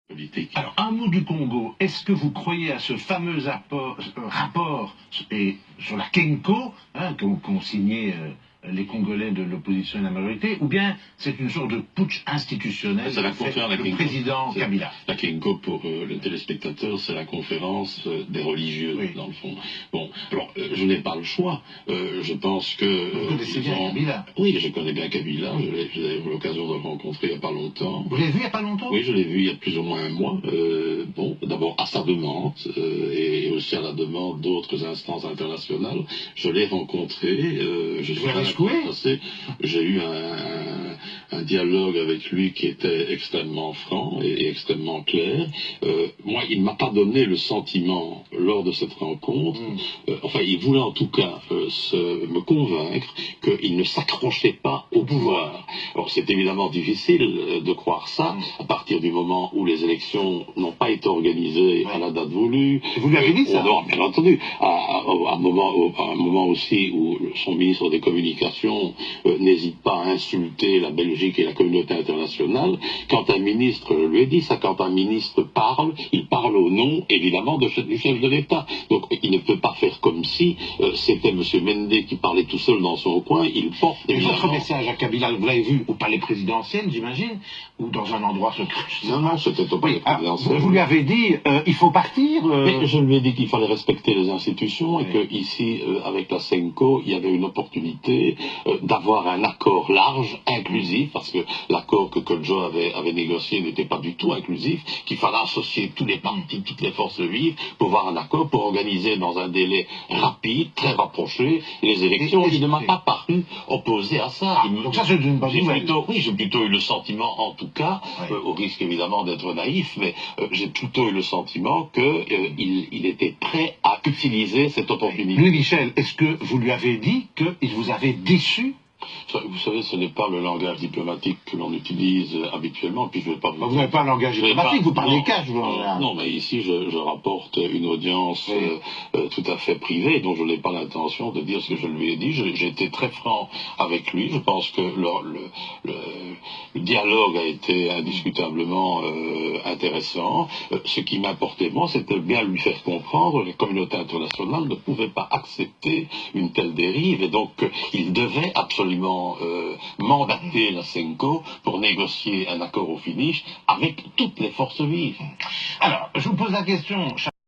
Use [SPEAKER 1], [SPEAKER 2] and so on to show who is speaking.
[SPEAKER 1] politique.
[SPEAKER 2] Alors, un mot du Congo. Est-ce que vous croyez à ce fameux rapport sur la Kenko, qu'ont signé les Congolais de l'opposition et de la majorité, ou bien c'est une sorte de putsch institutionnel
[SPEAKER 1] C'est la conférence
[SPEAKER 2] le président Kabila?
[SPEAKER 1] La Kenko, pour le téléspectateur, c'est la conférence des religieux,
[SPEAKER 2] oui,
[SPEAKER 1] dans le fond. Bon, alors, je n'ai pas le choix. Je pense que...
[SPEAKER 2] Vous connaissez bien Kabila?
[SPEAKER 1] Oui, je connais bien Kabila. J'ai eu l'occasion de le rencontrer il n'y a pas longtemps.
[SPEAKER 2] Vous l'avez vu il n'y a pas longtemps?
[SPEAKER 1] Oui, je l'ai vu il y a plus ou moins un mois. Bon, d'abord à sa demande, et aussi à la demande d'autres instances internationales. Je l'ai rencontré. Je suis J'ai eu un dialogue avec lui qui était extrêmement franc et extrêmement clair. Moi, il ne m'a pas donné le sentiment, lors de cette rencontre, enfin, il voulait en tout cas me convaincre qu'il ne s'accrochait pas au pouvoir. Alors, c'est évidemment difficile de croire ça, à partir du moment où les élections n'ont pas été organisées à la date voulue.
[SPEAKER 2] Vous lui avez dit ça?
[SPEAKER 1] Non, bien entendu. À un moment aussi où son ministre des Communications n'hésite pas à insulter la Belgique et la communauté internationale. Quand un ministre, je lui ai dit ça, quand un ministre parle, il parle au nom, évidemment, du chef de l'État. Donc, il ne peut pas faire comme si c'était M. Mende qui parlait tout seul dans son coin. Il porte, évidemment...
[SPEAKER 2] Votre message à Kabila, vous l'avez vu au palais présidentiel, j'imagine, ou dans un endroit secret?
[SPEAKER 1] Non, c'était au palais présidentiel.
[SPEAKER 2] Vous lui avez dit, il faut partir
[SPEAKER 1] Mais je lui ai dit qu'il fallait respecter les institutions et qu'ici, avec la Senko, il y avait une opportunité d'avoir un accord large, inclusif, parce que l'accord que Kodjo avait négocié n'était pas du tout inclusif, qu'il fallait associer tous les partis, toutes les forces vives, pour avoir un accord, pour organiser dans un délai rapide, très rapproché, les élections. Il ne m'a pas paru opposé à ça.
[SPEAKER 2] Donc ça, c'est une bonne nouvelle.
[SPEAKER 1] Oui, j'ai plutôt eu le sentiment, en tout cas, au risque évidemment d'être naïf, mais j'ai plutôt eu le sentiment qu'il était prêt à utiliser cette opportunité.
[SPEAKER 2] Louis Michel, est-ce que vous lui avez dit qu'il vous avait déçu?
[SPEAKER 1] Vous savez, ce n'est pas le langage diplomatique que l'on utilise habituellement, puis je vais pas vous...
[SPEAKER 2] Vous n'avez pas un langage diplomatique, vous parlez cash.
[SPEAKER 1] Non, mais ici, je rapporte une audience tout à fait privée, dont je n'ai pas l'intention de dire ce que je lui ai dit. J'ai été très franc avec lui. Je pense que le dialogue a été indiscutablement intéressant. Ce qui m'importait, moi, c'était bien lui faire comprendre que la communauté internationale ne pouvait pas accepter une telle dérive, et donc il devait absolument mandater la Senko pour négocier un accord au finish avec toutes les forces vives.
[SPEAKER 2] Alors, je vous pose la question...